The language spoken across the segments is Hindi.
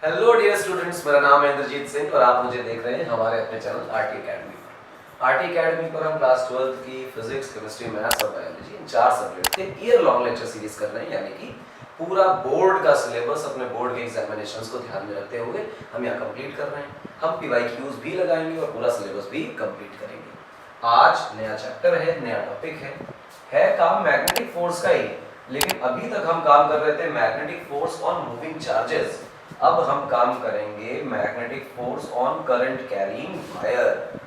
हेलो डियर स्टूडेंट्स, मेरा नाम है इंद्रजीत सिंह और आप मुझे देख रहे हैं हमारे अपने चैनल आरटी अकेडमी पर। आरटी अकेडमी पर हम क्लास 12th की फिजिक्स, केमिस्ट्री, मैथ्स और बायोलॉजी इन 4 सब्जेक्ट के ईयर लॉन्ग लेक्चर सीरीज कर रहे हैं, यानी कि पूरा बोर्ड का सिलेबस अपने बोर्ड के एग्जामिनेशंस को ध्यान में रखते हुए हम यहाँ कंप्लीट कर रहे हैं। हम पीवाईक्यूज भी लगाएंगे और पूरा सिलेबस भी कंप्लीट करेंगे। आज नया चैप्टर है, नया टॉपिक है काम मैग्नेटिक फोर्स का ही, लेकिन अभी तक हम काम कर रहे थे magnetic force on moving charges. अब हम काम करेंगे magnetic force on current carrying wire.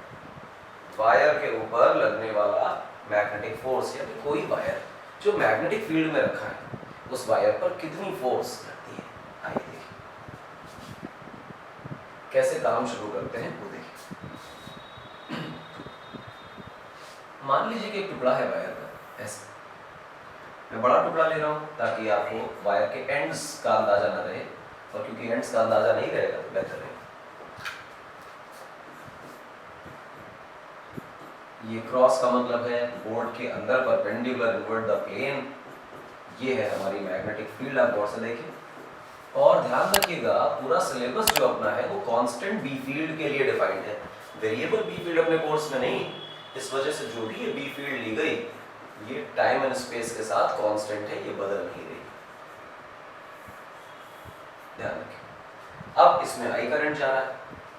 Wire के ऊपर लगने वाला मैग्नेटिक फोर्स, यानी कोई वायर जो मैग्नेटिक फील्ड में रखा है, उस वायर पर कितनी फोर्स लगती है। आइए देखिए कैसे काम शुरू करते हैं वो देखिए। मान लीजिए कि एक टुकड़ा है वायर का, ऐसे मैं बड़ा टुकड़ा ले रहा हूं ताकि आपको वायर के एंड्स का अंदाजा ना रहे, और क्योंकि एंड्स का अंदाजा नहीं रहेगा तो बेहतर है। ये क्रॉस का मतलब है बोर्ड के अंदर परपेंडिकुलर इनवर्ट द प्लेन। ये है हमारी मैग्नेटिक फील्ड, आप गौर से देखिए और ध्यान रखिएगा पूरा सिलेबस जो अपना है वो कांस्टेंट बी फील्ड के लिए डिफाइंड है, वेरिएबल बी फील्ड अपने कोर्स में नहीं। इस वजह से जो भी ये बी फील्ड ली गई ये टाइम एंड स्पेस के साथ कांस्टेंट है, ये बदल नहीं रही। ध्यान रखें। अब इसमें आई करंट जा रहा है,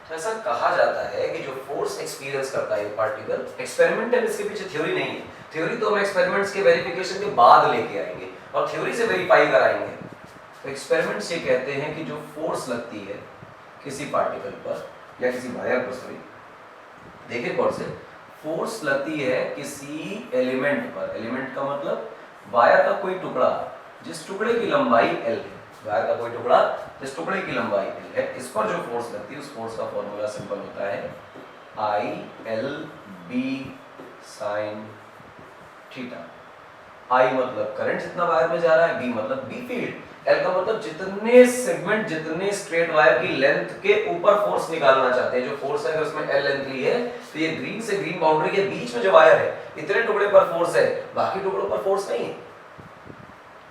तो ऐसा कहा जाता है कि जो फोर्स एक्सपीरियंस करता है ये पार्टिकल, एक्सपेरिमेंटल इसके पीछे थ्योरी नहीं है, थ्योरी तो हम एक्सपेरिमेंट्स के वेरिफिकेशन के बाद लेके आएंगे और थ्योरी से वेरीफाई कराएंगे। तो एक्सपेरिमेंट्स ये कहते हैं कि जो फोर्स लगती है किसी पार्टिकल पर या किसी वायर पर, सॉरी देखिए कौन से, फोर्स लगती है किसी एलिमेंट पर। एलिमेंट का मतलब वायर का कोई टुकड़ा जिस टुकड़े की लंबाई एल है, वायर का कोई टुकड़ा जिस टुकड़े की लंबाई एल है, इस पर जो फोर्स लगती है उस फोर्स का फॉर्मूला सिंपल होता है I L B sine theta. I मतलब करंट जितना वायर में जा रहा है, बी मतलब बी फील्ड, एल का मतलब जितने सेगमेंट, जितने स्ट्रेट वायर की लेंथ के ऊपर फोर्स निकालना चाहते हैं। जो फोर्स है अगर उसमें एल लेंथ ली है तो ये ग्रीन से ग्रीन बाउंड्री के बीच में जो वायर है इतने टुकड़े पर फोर्स है, बाकी टुकड़ों पर फोर्स नहीं है।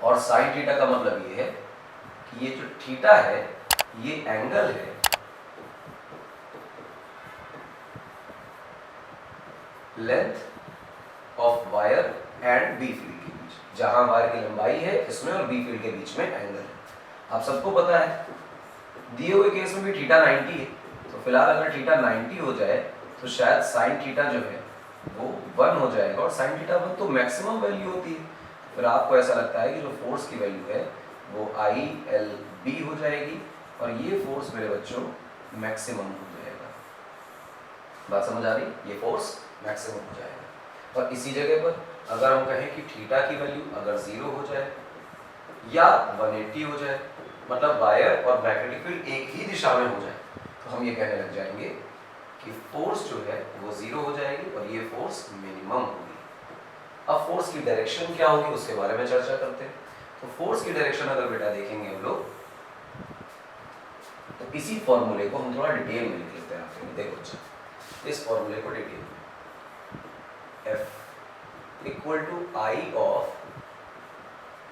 और साइन थीटा का मतलब ये है कि ये जो थीटा है ये एंगल है length of wire and B field के बीच, जहां वायर की लंबाई है इसमें और बी फील्ड के बीच में एंगल है। आप सबको पता है दिए हुए केस में भी थीटा 90 है, तो फिलहाल अगर थीटा 90 हो जाए तो शायद साइन थीटा जो है वो 1 हो जाएगा, और साइन थीटा 1 तो मैक्सिमम वैल्यू होती है। फिर आपको ऐसा लगता है कि जो फोर्स की वैल्यू है वो आई एल बी हो जाएगी और ये फोर्स मेरे बच्चों मैक्सिमम हो जाएगा। बात समझ आ रही? ये फोर्स मैक्सिमम हो जाएगा। और इसी जगह पर अगर हम कहें कि थीटा की वैल्यू अगर 0 हो जाए या 180 हो जाए, मतलब वायर और मैग्नेटिक फील्ड एक ही दिशा में हो जाए, तो हम ये कहने लग जाएंगे कि फोर्स जो है वो 0 हो जाएगी और ये फोर्स मिनिमम होगी। अब फोर्स की डायरेक्शन क्या होगी उसके बारे में चर्चा करते हैं। तो फोर्स की डायरेक्शन अगर बेटा देखेंगे हम लोग तो इसी फॉर्मूले को हम थोड़ा डिटेल में लिख लेते हैं आपके लिए। देखो अच्छा, इस फॉर्मूले को डिटेल में F equal to I of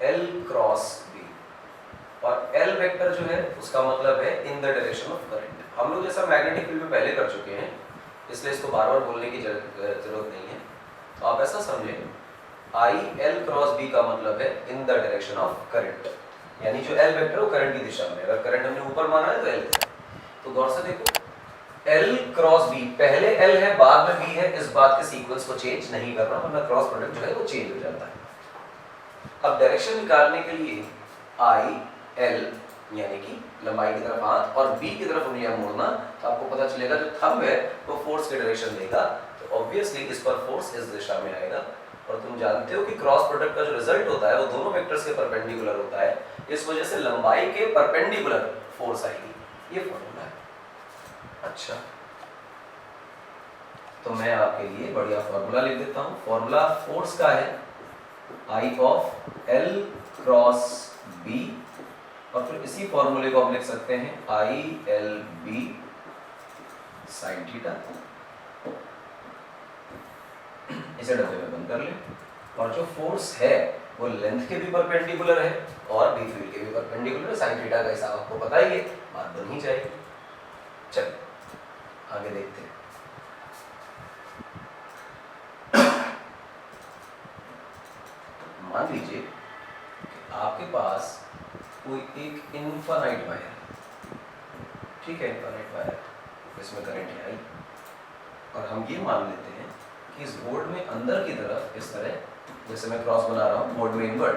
L cross B, और L वेक्टर जो है उसका मतलब है in the direction of current. हम लोग जैसा मैग्नेटिक फील्ड में पहले कर चुके हैं इसलिए इसको बार बार बोलने की जरूरत नहीं है। तो आप ऐसा समझें आई एल क्रॉस बी का मतलब है in the direction of current, यानी जो एल वेक्टर वो करंट की दिशा में, अगर करंट हमने ऊपर माना है तो एल है। तो गौर से देखो एल क्रॉस बी, पहले एल है बाद में बी है, इस बात के सीक्वेंस को चेंज नहीं करना वरना क्रॉस प्रोडक्ट जो है वो चेंज हो जाता है। अब डायरेक्शन निकालने के लिए आई एल यानी कि लंबाई की तरफ हाथ और बी की तरफ उंगलियां मोड़ना, तो आपको पता चलेगा जो थंब है वो फोर्स की डायरेक्शन देगा, तो ऑब्वियसली इस पर फोर्स इस दिशा में आएगा। और तुम जानते हो कि क्रॉस प्रोडक्ट का जो रिजल्ट होता है वो दोनों वेक्टर्स के परपेंडिकुलर होता है, इस वजह से लंबाई के परपेंडिकुलर फोर्स आएगी। ये फॉर्मूला है। अच्छा, तो मैं आपके लिए बढ़िया फॉर्मूला लिख देता हूं। फॉर्मूला फोर्स का है I of L cross B, और फिर इसी फॉर्मूले को हम लिख सकते हैं I L B sine theta. इसे डब्बे में बंद कर लें। और जो फोर्स है वो लेंथ के भी परपेंडिकुलर है और बी फील्ड के भी परपेंडिकुलर है। साइन थीटा का हिसाब आपको पता ही है, बात बन ही जाएगी। चलिए आगे देखते हैं। मान लीजिए कि आपके पास कोई एक इनफाइनाइट वायर, ठीक है, इनफाइनाइट वायर, इसमें करंट है आई, और हम ये मान लेते हैं कि इस बोर्ड में अंदर की तरफ इस तरह, जैसे मैं क्रॉस बना रहा हूँ बोर्ड में इनवर्ट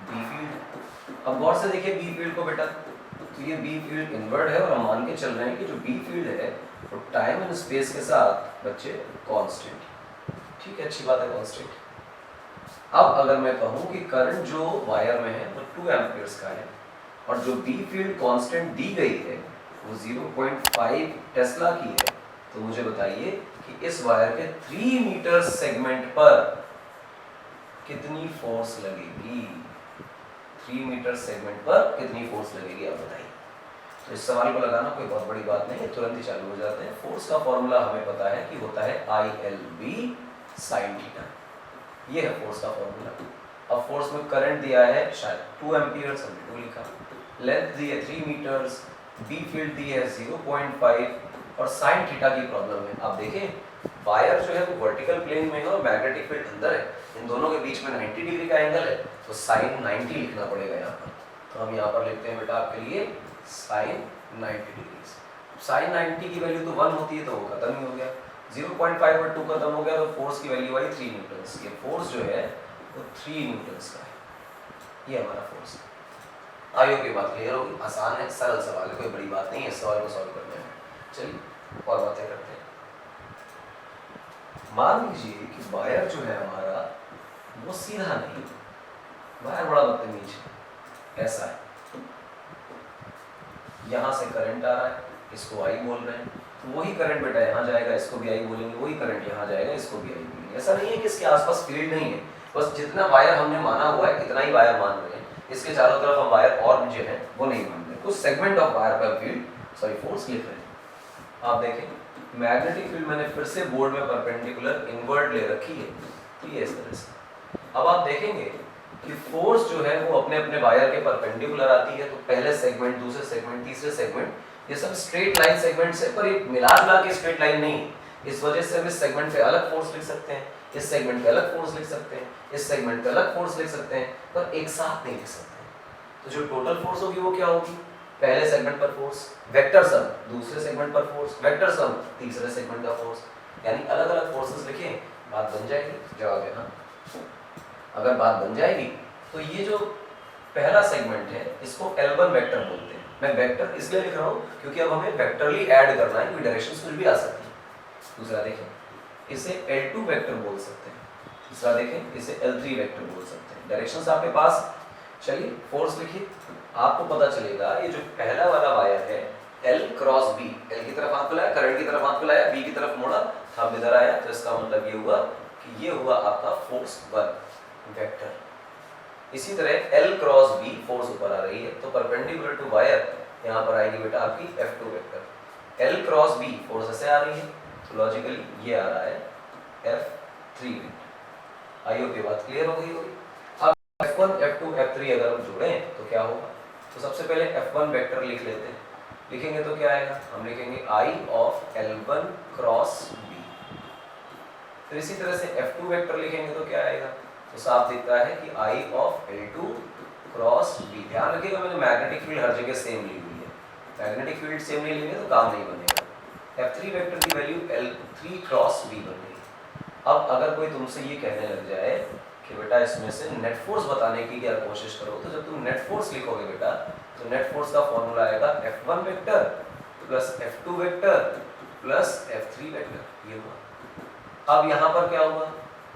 बी फील्ड। अब गौर से देखिए बी फील्ड को बेटा, तो ये बी फील्ड इनवर्ट है और हम मान के चल रहे हैं कि जो बी फील्ड है वो टाइम एंड स्पेस के साथ बच्चे कांस्टेंट, ठीक है, अच्छी बात है, कांस्टेंट। अब अगर मैं कहूँ कि करंट जो वायर में है वो 2 एम्पियर्स का है और जो बी फील्ड कांस्टेंट दी गई है वो 0.5 टेस्ला की है, तो मुझे बताइए कि इस वायर के 3 मीटर सेगमेंट पर कितनी फोर्स लगेगी। 3 मीटर सेगमेंट पर कितनी फोर्स लगेगी आप बताइए। तो इस सवाल को लगाना कोई बहुत बड़ी बात नहीं है, तुरंत ही चालू हो जाते हैं। फोर्स का फॉर्मूला हमें पता है कि होता है ILB sin थीटा, ये है फोर्स का फॉर्मूला। अब फोर्स में करंट दिया है शायद 2 एम्पियर्स, हमने 2 लिखा, लेंथ दी है 3 मीटर्स, बी फील्ड दी है 0.5 और साइन थीटा की प्रॉब्लम है। आप देखें वायर जो है वो वर्टिकल प्लेन में है और मैग्नेटिक फील्ड अंदर है, इन दोनों के बीच में 90 डिग्री का एंगल है, तो साइन 90 लिखना पड़ेगा यहाँ पर। तो हम यहाँ पर लिखते हैं बेटा आपके लिए साइन 90 डिग्री। साइन 90 की वैल्यू तो 1 होती है, तो वो खत्म ही हो गया, 0.5 और 2 खत्म हो गया, तो फोर्स की वैल्यू आई 3 न्यूटन। ये फोर्स जो है वो 3 न्यूटन का है, ये हमारा फोर्स है। आई होप ये बात क्लियर होगी, आसान है, सरल सवाल है, कोई बड़ी बात नहीं है इस सवाल को सॉल्व करने में। चलिए और बातें करते हैं। मान लीजिए कि वायर जो है हमारा वो सीधा नहीं, वायर बड़ा बदतमीज है, ऐसा है, यहाँ से करंट आ रहा है, इसको आई बोल रहे हैं, तो वही करंट बेटा यहाँ जाएगा, इसको भी आई बोलेंगे, वही करंट यहाँ जाएगा, इसको भी आई बोलेंगे। ऐसा नहीं है कि इसके आसपास फील्ड नहीं है, बस जितना वायर हमने माना हुआ है इतना ही वायर मान रहे हैं, इसके चारों तरफ हम वायर और जो है वो नहीं मान रहे, कुछ सेगमेंट ऑफ वायर पर फील्ड सॉरी फोर्स लिख रहे हैं। आप देखें मैग्नेटिक फील्ड मैंने फिर से बोर्ड में परपेंडिकुलर इनवर्ट ले रखी है, तो ये इस तरह से। अब आप देखेंगे कि फोर्स जो है वो अपने अपने वायर के परपेंडिकुलर आती है, तो पहले सेगमेंट, दूसरे सेगमेंट, तीसरे सेगमेंट, ये सब स्ट्रेट लाइन सेगमेंट्स है, पर ये मिला जुला के स्ट्रेट लाइन नहीं है। इस वजह से हम इस सेगमेंट पे अलग फोर्स लिख सकते हैं, इस सेगमेंट पे अलग फोर्स लिख सकते हैं, इस सेगमेंट पे अलग फोर्स लिख सकते हैं, पर एक साथ नहीं लिख सकते। तो जो टोटल फोर्स होगी वो क्या होगी, पहले सेगमेंट पर फोर्स वेक्टर सम, दूसरे सेगमेंट पर फोर्स वेक्टर सम, तीसरे सेगमेंट का फोर्स, यानी अलग अलग फोर्सेस लिखें, बात बन जाएगी। जवाब है हाँ। अगर बात बन जाएगी तो ये जो पहला सेगमेंट है इसको L1 वेक्टर बोलते हैं। मैं वेक्टर इसलिए लिख रहा हूँ क्योंकि अब हमें वेक्टरली ऐड करना है, कोई डायरेक्शंस कुछ भी आ सकती है। दूसरा देखें इसे L2 वेक्टर बोल सकते हैं, तीसरा देखें इसे L3 वेक्टर बोल सकते हैं। डायरेक्शंस आपके पास, चलिए फोर्स लिखिए, आपको पता चलेगा ये जो पहला वाला वायर है L क्रॉस B, L की तरफ हाथ मिलाया, करंट की तरफ हाथ मिलाया, B की तरफ मोड़ा, थंब इधर आया, तो इसका मतलब ये हुआ कि ये हुआ आपका फोर्स 1 वेक्टर। इसी तरह L क्रॉस B फोर्स ऊपर आ रही है, तो परपेंडिकुलर टू वायर यहाँ पर आएगी बेटा आपकी F2 vector. L cross B force ऐसे आ रही है, तो लॉजिकली ये आ रहा है F3 वेक्टर। आई होप ये बात क्लियर हो गई होगी। अब F1, F2, F3 अगर हम जोड़ें तो क्या होगा, तो सबसे पहले F1 वेक्टर लिख लेते हैं। लिखेंगे तो क्या आएगा, हम लिखेंगे I of L1 cross B। फिर इसी तरह से F2 वेक्टर लिखेंगे तो क्या आएगा, तो साफ दिखता है कि I of L2 cross B। ध्यान रखिएगा मैंने मैग्नेटिक फील्ड हर जगह सेम ली हुई है, मैग्नेटिक फील्ड सेम नहीं लेंगे तो काम नहीं बनेगा। F3 वेक्टर की वैल्यू L3 क्रॉस B बन गई। अब अगर कोई तुमसे ये कहने लग जाए कि बेटा इसमें से नेट फोर्स बताने की क्या कोशिश करो, तो जब तुम नेट फोर्स लिखोगे बेटा तो नेट फोर्स का फॉर्मूला आएगा F1 vector plus F2 vector plus F3 vector. ये हुआ। अब यहाँ पर क्या हुआ,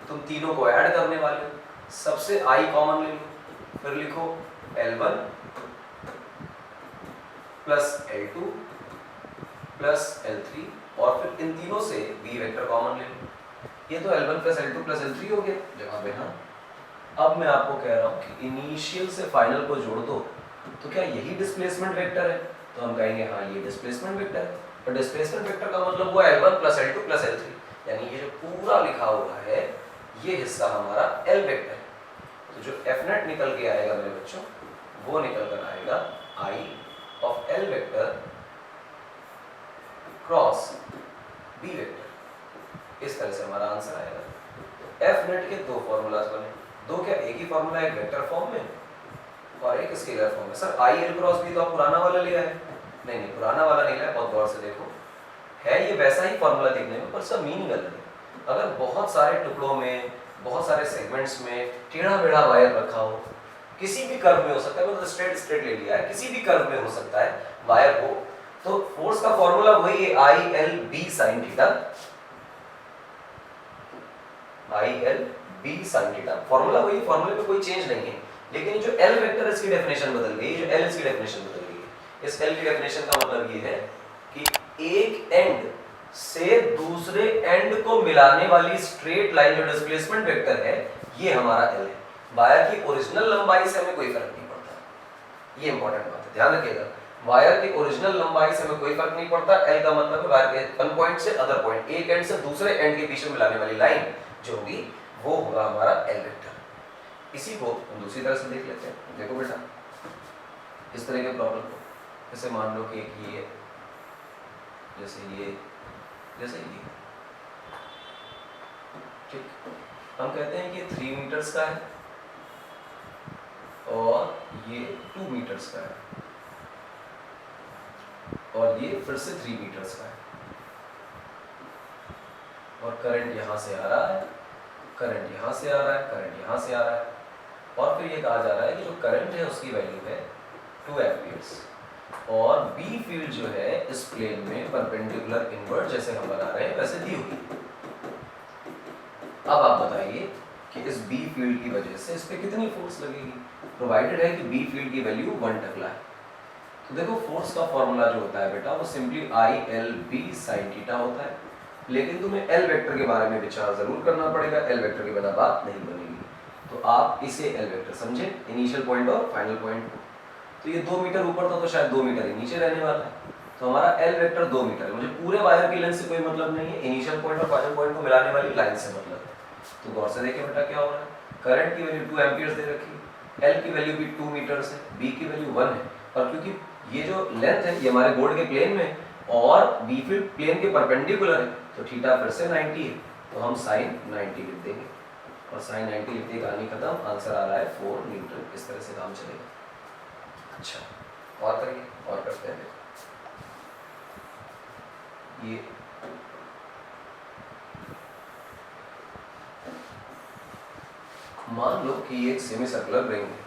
तुम तीनों को ऐड करने वाले हो, सबसे I कॉमन ले लो, फिर लिखो L1 plus L2 plus L3 और फिर इन तीनों से B वेक्टर कॉमन ले लो। ये तो L1 plus L2 plus L3 हो गया। जवाब है हाँ। अब मैं आपको कह रहा हूँ कि इनिशियल से फाइनल को जोड़ दो, तो क्या यही डिस्प्लेसमेंट वेक्टर है, तो हम कहेंगे हाँ ये डिस्प्लेसमेंट वेक्टर है। पर डिस्प्लेसमेंट वेक्टर का मतलब हुआ L1 plus L2 plus L3, यानी ये जो पूरा लिखा हुआ है ये हिस्सा हमारा L वेक्टर है। तो जो एफ नेट निकल के आएगा मेरे बच्चों, वो निकल कर आएगा I of L vector cross B vector. इस तरह से हमारा आंसर आएगा। तो एफ नेट के दो फॉर्मूलाज बने, दो क्या, एक ही फॉर्मूला, एक वेक्टर फॉर्म में और एक स्केलर फॉर्म में। Sir I L cross B तो आप पुराना वाला लिया है? नहीं नहीं, पुराना वाला नहीं लिया, बहुत गौर से देखो, है ये वैसा ही फॉर्मूला दिखने में, पर सब मीनिंग अलग है। अगर बहुत सारे टुकड़ों में, बहुत सारे सेगमेंट्स में टेढ़ा मेढ़ा वायर रखा हो, किसी भी कर्व में हो सकता है, मतलब स्ट्रेट स्ट्रेट ले लिया है, किसी भी कर्व में हो सकता है वायर हो, तो फोर्स का फॉर्मूला वही है, I L B sine theta, I L B sine theta, formula वही, फॉर्मूले में कोई चेंज नहीं है। लेकिन जो एल वेक्टर इसकी डेफिनेशन बदल गई, जो एल इसकी डेफिनेशन बदल गई है। इस एल की डेफिनेशन का मतलब ये है कि एक एंड से दूसरे एंड को मिलाने वाली स्ट्रेट लाइन जो डिस्प्लेसमेंट वेक्टर है, ये हमारा एल है। वायर की ओरिजिनल लंबाई से हमें कोई फर्क नहीं पड़ता, ये इंपॉर्टेंट बात है, ध्यान रखिएगा। वायर की ओरिजिनल लंबाई से हमें कोई फर्क नहीं पड़ता। एल का मतलब है वायर के वन पॉइंट से अदर पॉइंट, एक एंड से दूसरे एंड के बीच में मिलाने वाली लाइन जो होगी वो होगा हमारा एल वेक्टर। इसी को हम दूसरी तरह से देख लेते हैं। देखो बेटा, इस तरह के प्रॉब्लम को, जैसे मान लो कि एक ये, जैसे ये, जैसे ये, ठीक, हम कहते हैं कि 3 मीटर्स का है और ये 2 मीटर्स का है और ये फिर से 3 मीटर्स का है, और करंट यहां से आ रहा है, करंट यहां से आ रहा है, करंट यहां से आ रहा है, और फिर ये कहा जा रहा है कि जो करंट है उसकी वैल्यू है 2 एम्पियर्स, और बी फील्ड जो है इस प्लेन में परपेंडिकुलर इनवर्ट जैसे हम बना रहे हैं वैसे दी होगी। अब आप बताइए कि इस बी फील्ड की वजह से इस पे कितनी फोर्स लगेगी। प्रोवाइडेड है कि बी फील्ड की वैल्यू 1 टकला है। तो देखो फोर्स का फॉर्मूला जो होता है बेटा, वो simply I L B sine theta होता है। लेकिन तुम्हें एल वेक्टर के बारे में विचार जरूर करना पड़ेगा, एल वेक्टर के बिना बात नहीं बनेगी। तो आप इसे एल वेक्टर समझे, इनिशियल पॉइंट और फाइनल पॉइंट। तो ये 2 मीटर ऊपर था तो शायद 2 मीटर ही नीचे रहने वाला है। तो हमारा एल वेक्टर 2 मीटर है। मुझे पूरे वायर की लेंथ से कोई मतलब नहीं है, इनिशियल पॉइंट और फाइनल पॉइंट को मिलाने वाली लाइन से मतलब है। तो गौर से देखिए बेटा क्या हो रहा है, करंट की वैल्यू 2 एम्पियर्स दे रखी है, एल की वैल्यू भी 2 मीटर्स है, बी की वैल्यू 1 है, और क्योंकि ये जो लेंथ है ये हमारे बोर्ड के प्लेन में और बी फील्ड प्लेन के परपेंडिकुलर है, तो थीटा फिर से 90 है, तो हम साइन 90 लिख देंगे, और साइन 90 लिखते ही कहानी खत्म, आंसर आ रहा है 4 न्यूटन। इस तरह से काम चलेगा। अच्छा, और करिए, और करते हैं। ये मान लो कि ये एक सेमी सर्कुलर रिंग है,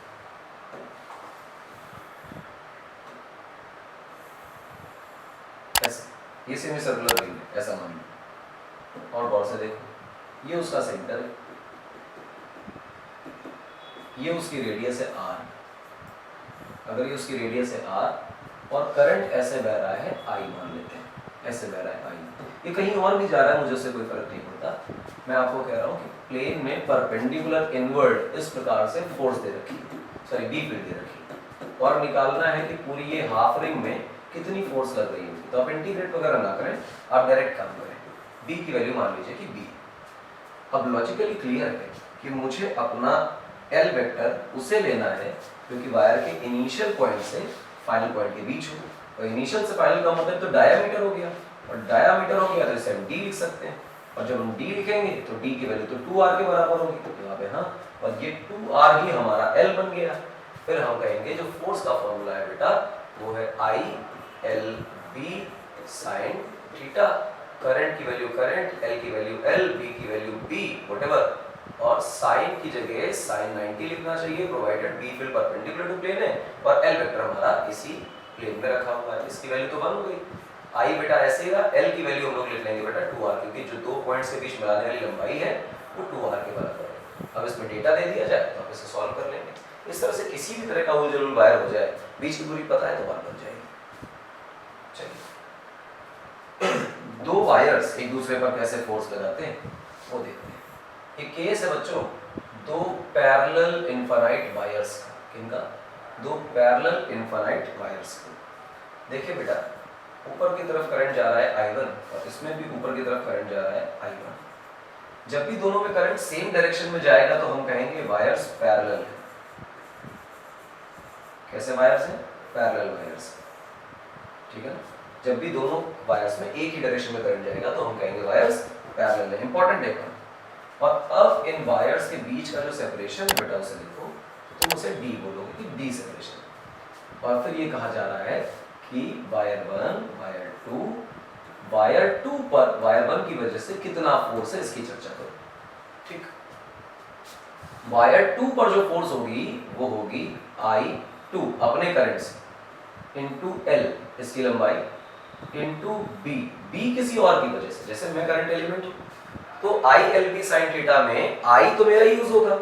ऐसा, ये सेमी सर्कुलर रिंग है, ऐसा मान लो, और गौर से देखो, ये उसका सेंटर है, ये उसकी रेडियस है r। अगर ये उसकी रेडियस है r और करंट ऐसे बह रहा है I मान लेते हैं, ऐसे बह रहा है I, ये कहीं और भी जा रहा है, मुझे उससे कोई फर्क नहीं पड़ता। मैं आपको कह रहा हूँ कि प्लेन में परपेंडिकुलर इनवर्ड इस प्रकार से फोर्स दे रखी है, सॉरी बी फील्ड दे रखी है, और निकालना है कि पूरी ये हाफ रिंग में कितनी फोर्स लग रही है। तो आप इंटीग्रेट वगैरह ना करें, आप डायरेक्ट काम करें। बी की वैल्यू मान लीजिए कि बी। अब लॉजिकली क्लियर है कि मुझे अपना एल वेक्टर उसे लेना है जो कि वायर के इनिशियल पॉइंट से फाइनल पॉइंट के बीच हो, और इनिशियल से फाइनल का मतलब तो डायामीटर हो गया, और डायामीटर हो गया तो इसे हम डी लिख सकते हैं, और जब हम डी लिखेंगे तो डी की वैल्यू तो 2r के बराबर होगी, तो यहाँ पे हाँ, और ये 2r ही हमारा l बन गया। फिर हम कहेंगे जो फोर्स का फॉर्मूला है बेटा वो है I L B sine theta, current की वैल्यू करंट, एल की वैल्यू एल, बी की वैल्यू बी, व्हाटएवर, और साइन की जगह साइन 90 लिखना चाहिए, provided B field perpendicular to plane है और एल वेक्टर हमारा इसी प्लेन में रखा हुआ है। इसकी वैल्यू तो 1 हो गई। आई बेटा ऐसे ही रहा, एल की वैल्यू हम लोग लिख लेंगे बेटा 2r, क्योंकि जो दो पॉइंट्स के बीच मिलाने वाली लंबाई है वो 2r के बराबर है। अब इसमें डेटा दे दिया जाए तो आप इसे सॉल्व कर लेंगे। इस तरह से किसी भी तरह का उलझुल वायर हो जाए, बीच की दूरी पता है तो बात बन जाएगी। चलिए दो वायर्स एक दूसरे पर कैसे फोर्स लगाते हैं वो देखते हैं। एक केस है बच्चों दो पैरेलल इनफाइनाइट वायर्स का। किनका? दो पैरेलल इनफाइनाइट वायर्स का। देखिए बेटा ऊपर की तरफ करंट जा रहा है I1 और इसमें भी ऊपर की तरफ करंट जा रहा है I1। जब भी दोनों में करंट सेम डायरेक्शन में जाएगा तो हम कहेंगे वायर्स पैरेलल है। कैसे वायर्स हैं? पैरेलल वायर्स, ठीक है ना। जब भी दोनों वायर्स में एक ही डायरेक्शन में करंट जाएगा तो हम कहेंगे वायर्स पैरेलल है। इंपॉर्टेंट है। और अब इन वायर्स के बीच का जो सेपरेशन है बेटा उसे देखो, तुम उसे डी बोलोगे कि डी सेपरेशन। और फिर ये कहा जा रहा है कि वायर 1, वायर 2, वायर 2 पर वायर 1 की वजह से कितना फोर्स है इसकी चर्चा करो। ठीक, वायर 2 पर जो फोर्स होगी वो होगी I2 अपने करंट से इंटू L इसकी लंबाई इंटू B, B किसी और की वजह से, जैसे मैं करंट एलिमेंट हूं तो ILB sin थीटा में I तो मेरा यूज होगा,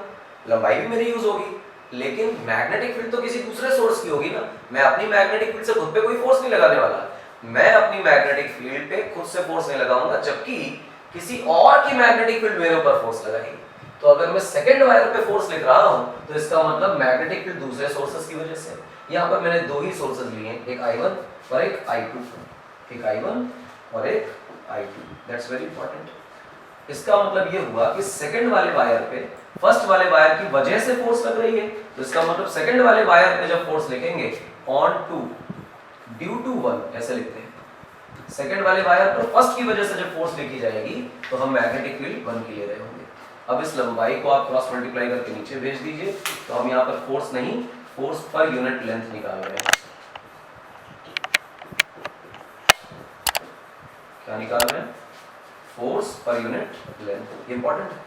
लंबाई भी मेरी यूज होगी, लेकिन मैग्नेटिक फील्ड तो किसी दूसरे सोर्स की होगी ना। मैं अपनी मैग्नेटिक फील्ड से खुद पे कोई फोर्स नहीं लगाने वाला, मैं अपनी मैग्नेटिक फील्ड पे खुद से फोर्स नहीं लगाऊंगा, जबकि किसी और की मैग्नेटिक फील्ड मेरे ऊपर फोर्स लगाएगी। तो अगर मैं सेकंड वायर पे फोर्स लिख रहा हूं तो इसका मतलब मैग्नेटिक फील्ड दूसरे सोर्सेज की वजह से। यहां पर मैंने दो ही सोर्सेज लिए हैं, एक I1 और एक I2, एक I1 और एक I2। That's very important. इसका मतलब ये हुआ कि सेकंड वाले वायर पे फर्स्ट वाले वायर की वजह से फोर्स लग रही है, तो इसका मतलब सेकंड वाले वायर पे जब फोर्स लिखेंगे ऑन टू ड्यू टू 1 ऐसे लिखते हैं। सेकंड वाले वायर पर फर्स्ट की वजह से जब फोर्स लिखी जाएगी तो हम मैग्नेटिक फील्ड 1 की ले रहे होंगे। अब इस लंबाई को आप क्रॉस मल्टीप्लाई करके नीचे भेज दीजिए, तो हम यहाँ पर फोर्स नहीं, फोर्स पर यूनिट लेंथ निकाल रहे हैं। क्या निकाल रहे हैं? Force per unit length. Important है।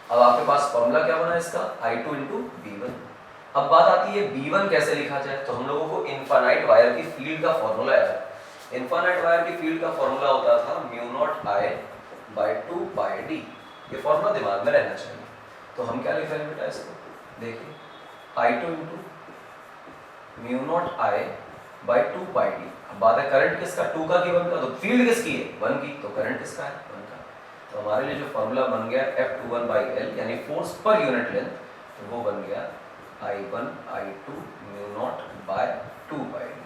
अब आपके पास फॉर्मूला क्या बना इसका? I2 into B1। अब बात आती है B1 कैसे लिखा जाए, तो हम लोगों को इनफाइनाइट वायर की फील्ड का फॉर्मूला है। इनफाइनाइट वायर की फील्ड का फॉर्मूला होता था mu naught I by 2 by D। ये फॉर्मूला दिमाग में रहना चाहिए। तो हम क्या लिख रहे हैं बेटा इसको? देखिए I2 into mu naught I by 2 by D। अब बात है करंट किसका? 2 का कि 1 का? तो फील्ड किसकी है? 1 की। तो करंट किसका है? 1 का। तो हमारे लिए जो फॉर्मूला बन गया F21 बाई L यानी फोर्स पर यूनिट लेंथ, तो वो बन गया I1 I2 mu naught by 2 by D।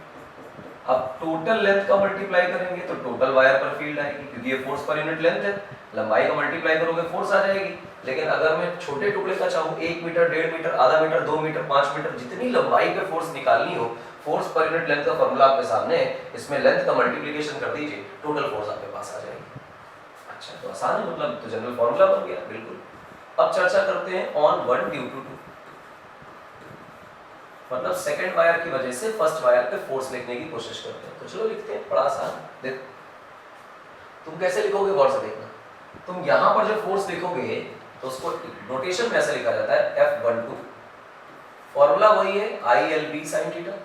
अब टोटल लेंथ का मल्टीप्लाई करेंगे तो टोटल वायर पर फील्ड आएगी, क्योंकि ये फोर्स पर यूनिट लेंथ है। लंबाई का मल्टीप्लाई करोगे फोर्स आ जाएगी। लेकिन अगर मैं छोटे टुकड़े का चाहूँ 1 मीटर, 1.5 मीटर, आधा मीटर, 2 मीटर, 5 मीटर, जितनी लंबाई पे फोर्स निकालनी हो, फोर्स पर यूनिट लेंथ का फॉर्मूला आपके सामने, इसमें लेंथ का मल्टीप्लिकेशन कर दीजिए, टोटल फोर्स आपके पास आ जाएगी। अच्छा, तो आसान है, मतलब तो जनरल फॉर्मूला बन गया। बिल्कुल। अब चर्चा करते हैं ऑन 1 ड्यू टू 2। मतलब सेकंड वायर की वजह से फर्स्ट वायर पे फोर्स लिखने की कोशिश करते हैं। तो चलो लिखते हैं, बड़ा आसान। देख तुम कैसे लिखोगे गौर से देखना। तुम यहां पर जब फोर्स लिखोगे तो उसको नोटेशन में ऐसे लिखा जाता है F12। फॉर्मूला वही है ILB sin थीटा।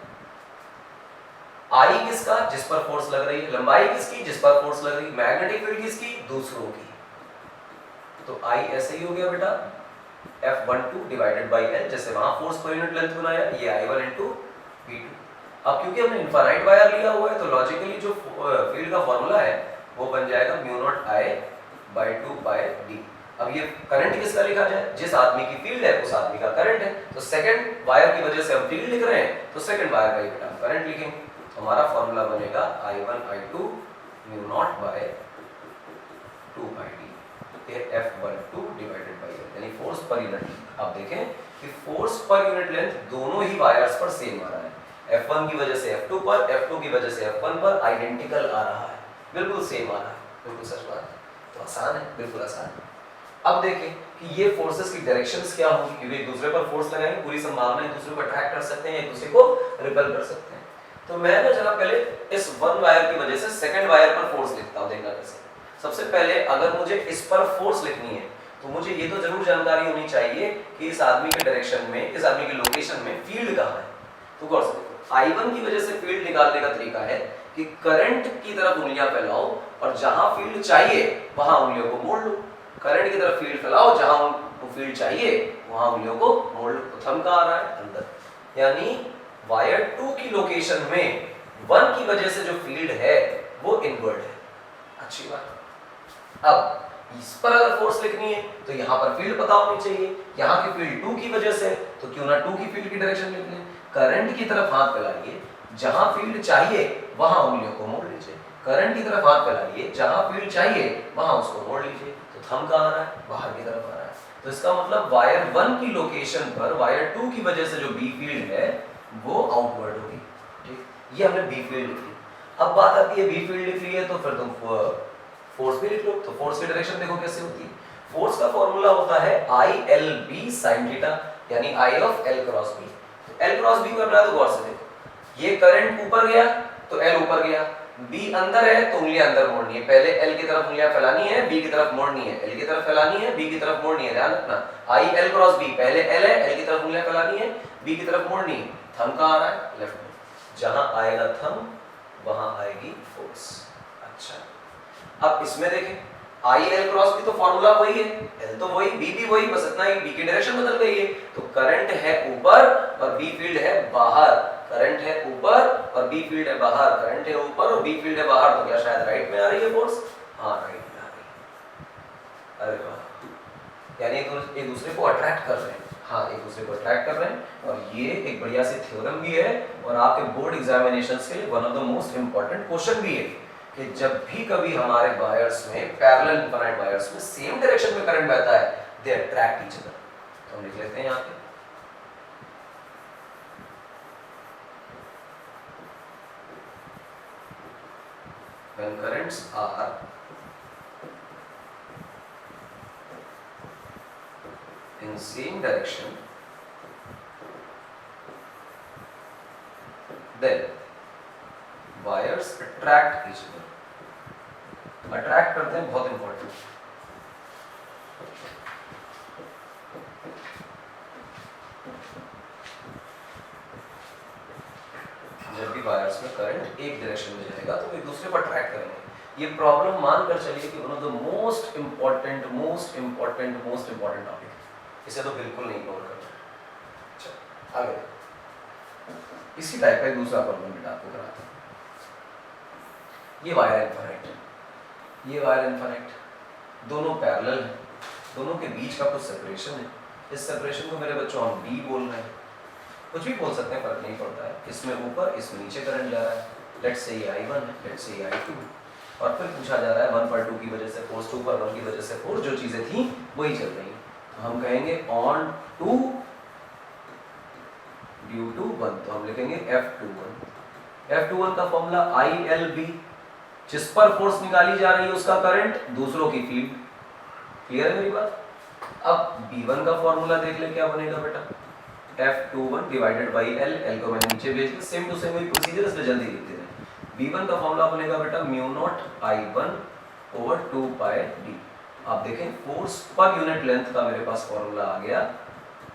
I किसका? जिस पर फोर्स लग रही है। लंबाई किसकी? जिस पर फोर्स लग रही है। मैग्नेटिक फील्ड किसकी? दूसरों की। तो I ऐसे ही हो गया बेटा F12 डिवाइडेड बाई L, जैसे वहां फोर्स पर यूनिट लेंथ बनाया, ये I1 इंटू V2। अब क्योंकि हमने इनफाइनाइट वायर लिया हुआ है तो लॉजिकली जो फील्ड का फॉर्मूला है वो बन जाएगा mu naught I by 2 by D। अब ये करंट किसका लिखा जाए? जिस आदमी की फील्ड है उस आदमी का करंट है। तो सेकंड वायर की वजह से हम फील्ड लिख रहे हैं, तो सेकंड वायर का ही बेटा हम करंट लिखेंगे। हमारा फॉर्मूला बनेगा I1 I2 mu naught by 2 by D, ये F12 डिवाइडेड बाय L, यानी फोर्स पर यूनिट लेंथ। अब देखें कि फोर्स पर यूनिट लेंथ दोनों ही वायर्स पर सेम आ रहा है। F1 की वजह से F2 पर, F2 की वजह से F1 पर आइडेंटिकल आ रहा है, बिल्कुल सेम आ रहा है। बिल्कुल सच बात है। तो आसान है, बिल्कुल आसान है। अब देखें कि ये फोर्सेस की डायरेक्शंस क्या होंगी, क्योंकि एक दूसरे पर फोर्स लगाएंगे, पूरी संभावना एक दूसरे को अट्रैक्ट कर सकते हैं, एक दूसरे को रिपेल कर सकते हैं। तो मैं ना जरा पहले इस वन वायर की वजह से सेकंड वायर पर फोर्स लिखता हूं, देखना कैसे। सबसे पहले अगर मुझे इस पर फोर्स लिखनी है तो मुझे ये तो जरूर जानकारी होनी चाहिए कि इस आदमी के डायरेक्शन में, इस आदमी के लोकेशन में फील्ड कहां है। तो गौर से देखो, I1 की वजह से फील्ड निकालने का तरीका है कि करंट की तरफ उंगलियां फैलाओ और जहां फील्ड चाहिए वहां उंगलियों को मोड़ लो। करंट की तरफ फील्ड फैलाओ, जहां उनको फील्ड चाहिए वहां उंगलियों को मोड़ लो। तो थंब कहां आ रहा है? अंदर। यानी वायर 2 की लोकेशन में 1 की वजह से जो फील्ड है वो इनवर्ड है। अच्छी बात। अब इस पर अगर फोर्स लिखनी है तो यहाँ पर फील्ड पता होनी चाहिए। यहाँ की फील्ड 2 की वजह से, तो क्यों ना 2 की फील्ड की डायरेक्शन लिख लें। करंट की तरफ हाथ फैलाइए, जहां फील्ड चाहिए वहां उंगलियों को मोड़ लीजिए। करंट की तरफ हाथ फैलाइए, जहां फील्ड चाहिए वहां उसको मोड़ लीजिए। तो थंब कहाँ आ रहा है? बाहर की तरफ आ रहा है। तो इसका मतलब वायर 1 की लोकेशन पर वायर 2 की वजह से जो बी फील्ड है वो आउटवर्ड होगी। ठीक, ये हमने बी फील्ड लिख ली। अब बात आती है बी फील्ड लिख ली है तो फिर तुम फोर्स भी लिख लो। तो फोर्स की डायरेक्शन देखो कैसे होती है। फोर्स का फॉर्मूला होता है I L B sine theta, यानी I of L cross B. तो एल क्रॉस बी करना है तो गौर से देखो, ये करंट ऊपर गया तो एल ऊपर गया, बी अंदर है तो उंगलियां अंदर मोड़नी है। पहले एल की तरफ उंगलियां फैलानी है, बी की तरफ मोड़नी है, एल की तरफ फैलानी है, बी की तरफ मोड़नी है। ध्यान रखना, आई एल क्रॉस बी, पहले एल है, एल की तरफ उंगलियां फैलानी है, बी की तरफ मोड़नी है। थंब कहाँ आ रहा है? लेफ्ट में। जहां आएगा थंब वहां आएगी फोर्स। अच्छा, अब इसमें देखें, आई एल क्रॉस बी तो फॉर्मूला वही है, एल तो वही, बी भी वही, बस इतना ही बी की डायरेक्शन बदल गई है। तो करंट है ऊपर और बी फील्ड है बाहर। करंट है ऊपर और बी फील्ड है बाहर, करंट है ऊपर और बी फील्ड है बाहर। तो क्या शायद राइट में आ रही है फोर्स? हाँ, राइट में आ रही है। अरे वाह, यानी एक दूसरे को अट्रैक्ट कर रहे हैं। हाँ, एक दूसरे को अट्रैक्ट कर रहे हैं। और ये एक बढ़िया सी थ्योरम भी है और आपके बोर्ड एग्जामिनेशंस के लिए one of the most important question भी है कि जब भी कभी हमारे वायर्स में, पैरेलल इनफाइनाइट वायर्स में सेम डायरेक्शन में करंट बहता है, दे अट्रैक्ट ईच अदर। तो हम लिख लेते हैं यहाँ पे, when currents are in same direction, then wires attract each other. Attract करते हैं, बहुत इंपॉर्टेंट। जब भी वायर्स में करंट एक डायरेक्शन में जाएगा तो एक दूसरे को अट्रैक्ट करेंगे। ये प्रॉब्लम मानकर चलिए कि one of the most important topic, इसे तो बिल्कुल नहीं इग्नोर करना। अच्छा, आगे इसी टाइप का एक दूसरा प्रॉब्लम बेटा आपको कराता हूँ। ये वायर इनफाइनाइट है, ये वायर इनफाइनाइट, दोनों पैरेलल हैं, दोनों के बीच का कुछ सेपरेशन है। इस सेपरेशन को मेरे बच्चों हम डी बोल रहे हैं, कुछ भी बोल सकते हैं, फर्क नहीं पड़ता है। इसमें ऊपर, इसमें नीचे करंट जा रहा है। लेट्स से ये I1 है, लेट्स से ये I2, और फिर पूछा जा रहा है 1 पर 2 की वजह से फोर्स, 2 पर 1 की वजह से फोर्स, जो चीजें थी वही चल रही हैं। तो हम कहेंगे ऑन 2 ड्यू टू 1, तो हम लिखेंगे F21। F21 का फॉर्मूला ILB, जिस पर फोर्स निकाली जा रही है उसका करंट, दूसरों की फील्ड। क्लियर है मेरी बात? अब B1 का फॉर्मूला देख ले, क्या बनेगा बेटा? F21 divided by L, L को मैंने नीचे भेज दिया, सेम टू सेम वही प्रोसीजर, इसलिए जल्दी लिखते हैं। B1 का फॉर्मूला बनेगा बेटा mu naught I1 over 2 pi D। आप देखें, फोर्स पर यूनिट लेंथ का मेरे पास फॉर्मूला आ गया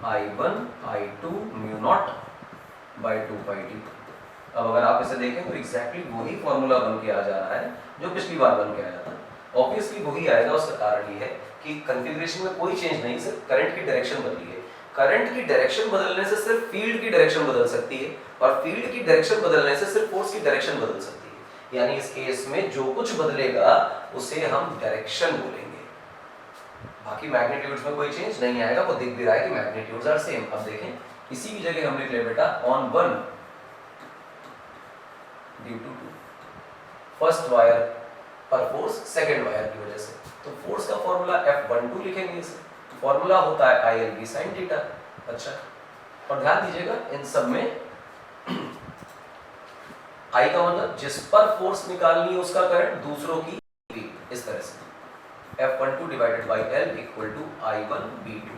I1 I2 mu not by 2 pi D। अब अगर आप इसे देखें तो एग्जैक्टली वही फॉर्मूला बन के आ जा रहा है जो पिछली बार बन के आया था। ऑब्वियसली वही आएगा, उसका कारण ये है कि कॉन्फ़िगरेशन में कोई चेंज नहीं, सिर्फ करंट की डायरेक्शन बदली है। करंट की डायरेक्शन बदलने से सिर्फ फील्ड की डायरेक्शन बदल सकती है, और फील्ड की डायरेक्शन बदलने से सिर्फ फोर्स की डायरेक्शन बदल सकती है। यानी इस केस में जो कुछ बदलेगा उसे हम डायरेक्शन बोलेंगे। बाकी मैग्नीट्यूड्स में कोई चेंज नहीं आएगा, वो दिख भी रहा है कि मैग्नीट्यूड्स आर सेम। अब देखें, इसी की जगह हम लिख ले बेटा on 1 due to 2, first wire पर फोर्स सेकंड वायर की वजह से। तो फोर्स का फॉर्मूला F12 लिखेंगे, इसे फॉर्मूला होता है ILB sin थीटा। अच्छा, और ध्यान दीजिएगा इन सब में I का मतलब जिस पर फोर्स निकालनी है उसका करंट, दूसरों की फील्ड, इस तरह से F12 divided by L equal to I1 B2।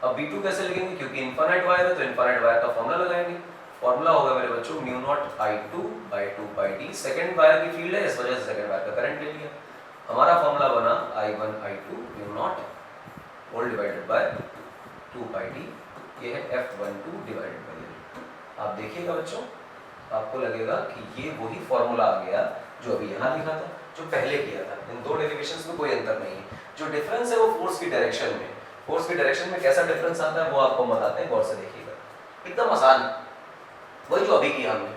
अब B2 कैसे लिखेंगे? क्योंकि इनफाइनाइट वायर है तो इनफाइनाइट वायर का फॉर्मूला लगाएंगे। फॉर्मूला होगा मेरे बच्चों mu naught I2 by 2 pi D। Second wire की फील्ड है, इस वजह से सेकंड वायर का करंट ले लिया। हमारा फॉर्मूला बना I1 I2 mu naught whole divided by 2 pi D। ये है F12 डिवाइडेड बाय L। आप देखिएगा बच्चों, आपको लगेगा कि ये वही फॉर्मूला आ गया जो अभी यहाँ लिखा था, जो पहले किया था। इन दो डेरिवेशंस में कोई अंतर नहीं है। जो डिफरेंस है वो फोर्स की डायरेक्शन में। फोर्स की डायरेक्शन में कैसा डिफरेंस आता है वो आपको बताते हैं, गौर से देखिएगा। एकदम आसान, वही जो अभी किया हमने।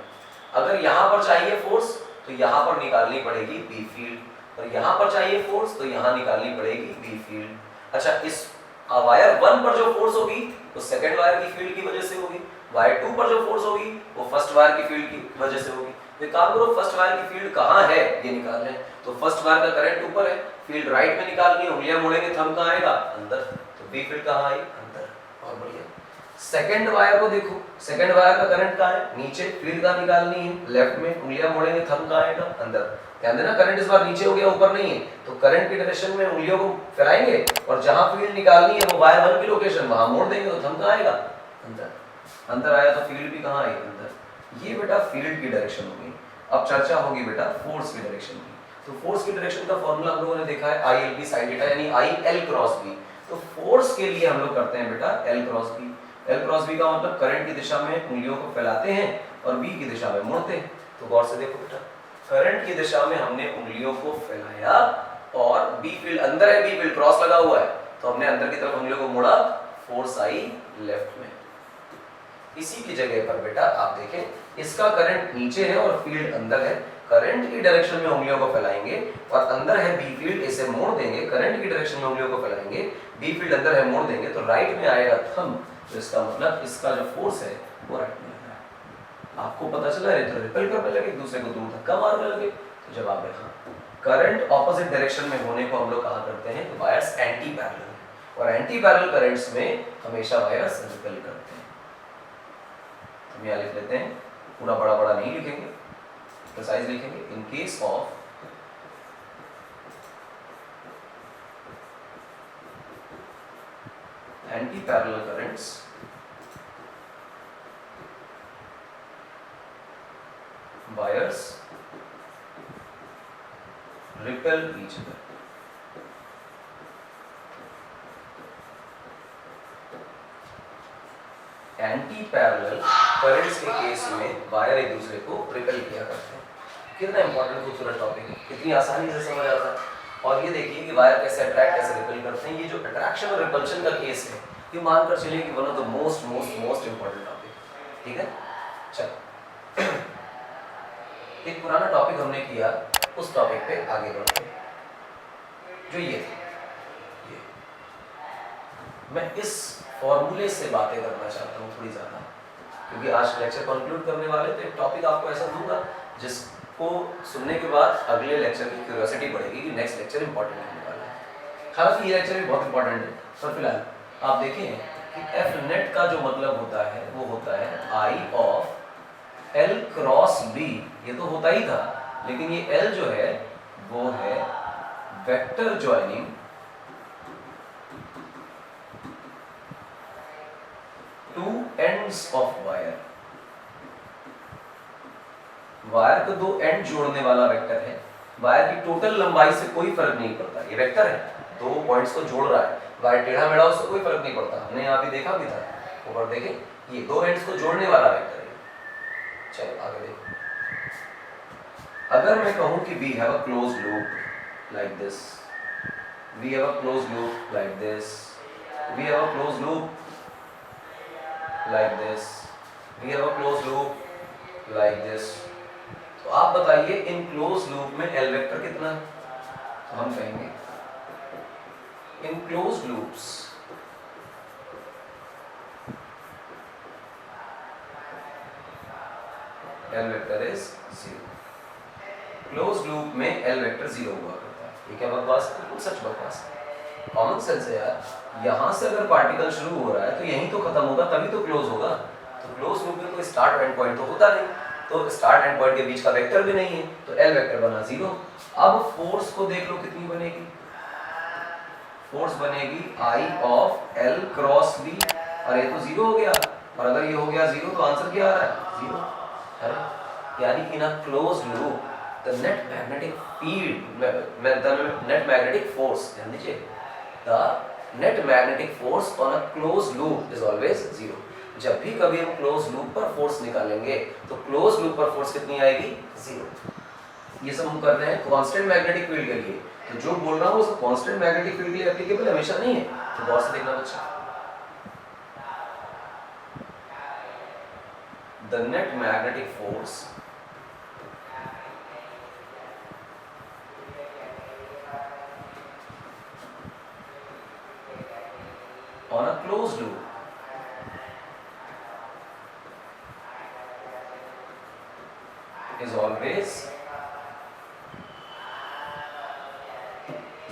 अगर यहाँ पर चाहिए फोर्स तो यहाँ पर निकालनी पड़ेगी बी फील्ड, और यहाँ पर चाहिए फोर्स तो यहाँ निकालनी पड़ेगी बी फील्ड। अच्छा, इस वायर 1 पर जो फोर्स होगी वो सेकंड वायर की फील्ड की वजह से होगी, वायर 2 पर जो फोर्स होगी वो फर्स्ट वायर की फील्ड की वजह से होगी। तो एक काम करो, फर्स्ट वायर की फील्ड कहाँ है ये निकाल लें। तो फर्स्ट वायर का करंट ऊपर है, फील्ड राइट में निकालनी है, उंगलियां मोड़ेंगे थंब कहाँ आएगा, अंदर, तो बी फील्ड कहाँ आई, अंदर। और बढ़िया। सेकंड वायर को देखो, सेकंड वायर का करंट कहाँ है, नीचे, फील्ड कहाँ निकालनी है, लेफ्ट में, उंगलियां मोड़ेंगे थंब कहाँ आएगा, अंदर। ध्यान देना करंट इस बार नीचे हो गया, ऊपर नहीं है, तो करंट की डायरेक्शन में उंगलियों को फैलाएंगे और जहां फील्ड निकालनी है वो वायर 1 की लोकेशन वहां मोड़ देंगे, तो थंब कहाँ आएगा, अंदर। अंदर आया तो फील्ड भी कहाँ आई, अंदर। ये बेटा फील्ड की डायरेक्शन होगी। अब चर्चा होगी बेटा फोर्स की डायरेक्शन की। तो फोर्स की डायरेक्शन का फॉर्मूला हम लोगों ने देखा है I L B sine theta, यानी आई एल क्रॉस बी। तो फोर्स के लिए हम लोग करते हैं बेटा L cross B. L cross B का मतलब करंट की दिशा में उंगलियों को फैलाते हैं और बी की दिशा में मोड़ते हैं। तो गौर से देखो बेटा, करंट की दिशा में हमने उंगलियों को फैलाया और बी फील्ड अंदर है, बी फील्ड क्रॉस लगा हुआ है, तो हमने अंदर की तरफ उंगलियों को मोड़ा, फोर्स आई लेफ्ट में। इसी की जगह पर बेटा आप देखें, इसका करंट नीचे है और फील्ड अंदर है, करंट की डायरेक्शन में उंगलियों को फैलाएंगे और अंदर है बी फील्ड, इसे मोड़ देंगे, करंट की डायरेक्शन में उंगलियों को फैलाएंगे, बी फील्ड अंदर है, मोड़ देंगे, तो राइट में आएगा थंब। तो इसका मतलब इसका जो फोर्स है वो राइट में लग रहा है। आपको पता चला है, तो रिपेल करने लगे, एक दूसरे को दूर धक्का मारने लगे, तो जवाब है हाँ। करंट ऑपोजिट डायरेक्शन में होने को हम लोग कहा करते हैं तो वायर्स एंटी पैरेलल, और एंटी पैरेलल करंट्स में हमेशा वायर्स रिपेल करते हैं। हम यहाँ लिख लेते हैं, पूरा बड़ा बड़ा नहीं लिखेंगे, प्रिसाइज लिखेंगे। In case of anti parallel currents, wires repel each other. Anti parallel currents के केस में वायर एक दूसरे को रिपेल किया करते हैं। कितना इंपॉर्टेंट खूबसूरत टॉपिक है, कितनी आसानी से समझ आता है। और ये देखिए कि वायर कैसे अट्रैक्ट, कैसे रिपेल करते हैं। ये जो अट्रैक्शन और रिपल्शन का केस है, ये मानकर चलिए कि one of the most most most important topic, ठीक है। चलो एक पुराना टॉपिक हमने किया, उस टॉपिक पे आगे बढ़ते हैं, जो ये थे। ये मैं इस फॉर्मूले से बातें करना चाहता हूँ थोड़ी ज़्यादा, क्योंकि आज लेक्चर कंक्लूड करने वाले, तो एक टॉपिक आपको ऐसा दूंगा जिसको सुनने के बाद अगले लेक्चर की क्यूरियोसिटी बढ़ेगी कि नेक्स्ट लेक्चर इंपॉर्टेंट होने वाला है। हालांकि ये लेक्चर भी बहुत इंपॉर्टेंट है, पर फिलहाल आप देखें कि एफ नेट का जो मतलब होता है वो होता है I of L cross B. ये तो होता ही था, लेकिन ये एल जो है वो है vector joining two ends of wire. Wire को दो एंड जोड़ने वाला वेक्टर है। वायर की टोटल लंबाई से कोई फर्क नहीं पड़ता, ये वेक्टर है, दो पॉइंट्स को जोड़ रहा है। वायर टेढ़ा मेढ़ा उससे कोई फर्क नहीं पड़ता, हमने यहाँ पे देखा भी था, ऊपर देखें, ये दो एंड्स को जोड़ने वाला वेक्टर है। चलो आगे देखो, अगर मैं कहूँ कि we have a close loop like this, we have a close loop like this, we have a close loop like this, we have a closed loop like this, तो आप बताइए इन क्लोज लूप में एल वेक्टर कितना है। तो हम कहेंगे in close loops L vector is 0। Close loop में एल वेक्टर 0 हुआ करता है। ये क्या बकवास है, बिल्कुल सच बकवास है, कॉमन सेंस है यार। यहाँ से अगर पार्टिकल शुरू हो रहा है तो यहीं तो खत्म होगा, तभी तो क्लोज होगा। तो क्लोज लूप में कोई स्टार्ट एंड पॉइंट तो होता नहीं, तो स्टार्ट एंड पॉइंट के बीच का वेक्टर भी नहीं है, तो एल वेक्टर बना 0। अब फोर्स को देख लो कितनी बनेगी, फोर्स बनेगी आई ऑफ एल क्रॉस बी, और ये तो 0 हो गया, और अगर ये हो गया 0 तो आंसर क्या आ रहा है 0। अरे यानी in a close loop the net magnetic field, the net magnetic force, ध्यान दीजिए, the net magnetic force on a close loop is always 0। जब भी कभी हम क्लोज लूप पर फोर्स निकालेंगे तो क्लोज लूप पर फोर्स कितनी आएगी 0। ये सब हम कर रहे हैं कांस्टेंट मैग्नेटिक फील्ड के लिए, तो जो बोल रहा हूँ वो सब कांस्टेंट मैग्नेटिक फील्ड के लिए एप्लीकेबल हमेशा नहीं है, तो गौर से देखना बच्चा। The net magnetic force on a closed loop is always always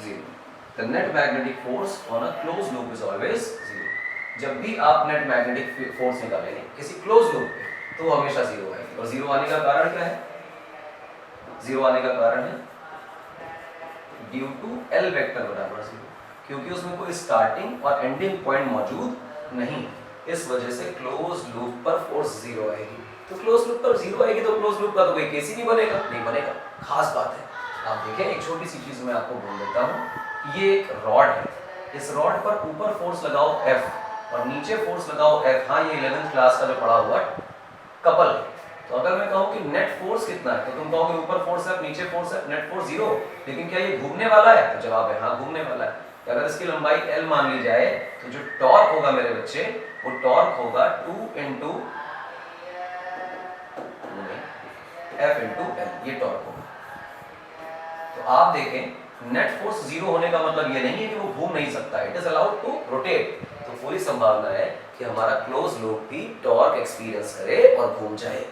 zero. The net magnetic force on a closed loop is always zero. जब भी आप नेट मैग्नेटिक फोर्स निकालेंगे किसी क्लोज लूप पे तो वो हमेशा जीरो आएगी। और जीरो आने का कारण क्या है? जीरो आने का कारण है ड्यू टू एल वेक्टर बराबर जीरो, क्योंकि उसमें कोई स्टार्टिंग और एंडिंग पॉइंट मौजूद नहीं, इस वजह से क्लोज लूप पर फोर्स जीरो आएगी। तो क्लोज लूप पर जीरो आएगी तो क्लोज लूप का तो कोई केस ही नहीं बनेगा, नहीं बनेगा। खास बात है, आप देखें एक छोटी सी चीज मैं आपको बोल देता हूँ। ये एक रॉड है, इस रॉड पर ऊपर फोर्स लगाओ F और नीचे फोर्स लगाओ F। हाँ, ये 11th क्लास का जो पढ़ा हुआ कपल है। तो अगर मैं कहूँ कि नेट फोर्स कितना है तो तुम कहोगे ऊपर फोर्स है नीचे फोर्स है, नेट फोर्स जीरो। लेकिन क्या ये घूमने वाला है? तो जवाब है हाँ, घूमने वाला है। अगर इसकी लंबाई L मान ली जाए तो जो टॉर्क होगा मेरे बच्चे, वो टॉर्क होगा 2 इंटू F इंटू L, ये टॉर्क होगा। तो आप देखें नेट फोर्स जीरो होने का मतलब ये नहीं है कि वो घूम नहीं सकता, it is allowed to rotate. तो पूरी संभावना है कि हमारा क्लोज लूप भी टॉर्क एक्सपीरियंस करे और घूम जाए।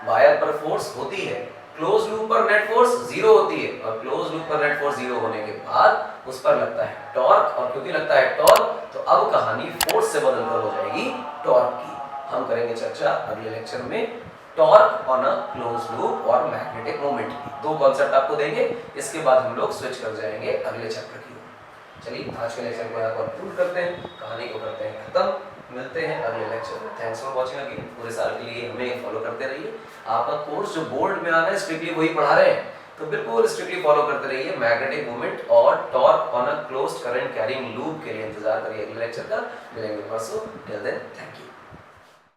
वायर पर फोर्स होती है, क्लोज लूप पर नेट फोर्स जीरो होती है, और क्लोज लूप पर नेट फोर्स जीरो होने के बाद उस पर लगता है टॉर्क, और क्योंकि लगता है टॉर्क तो अब कहानी फोर्स से बदलकर हो जाएगी टॉर्क की। हम करेंगे चर्चा अगले लेक्चर में torque on a close loop और मैग्नेटिक मोमेंट की। दो कॉन्सेप्ट आपको देंगे, इसके बाद हम लोग स्विच कर जाएंगे अगले चैप्टर की ओर। चलिए आज के लेक्चर को यहाँ कंक्लूड करते हैं, कहानी को करते हैं खत्म। मिलते हैं अगले लेक्चर में। Thanks for watching again. पूरे साल के लिए हमें फॉलो करते रहिए। आपका कोर्स जो बोर्ड में आ रहा है स्ट्रिक्टली वही पढ़ा रहे हैं, तो बिल्कुल स्ट्रिक्टली फॉलो करते रहिए। मैग्नेटिक मोमेंट और torque on a closed current carrying loop के लिए इंतजार करिए अगले लेक्चर का। मिलेंगे परसों। Till then thank you.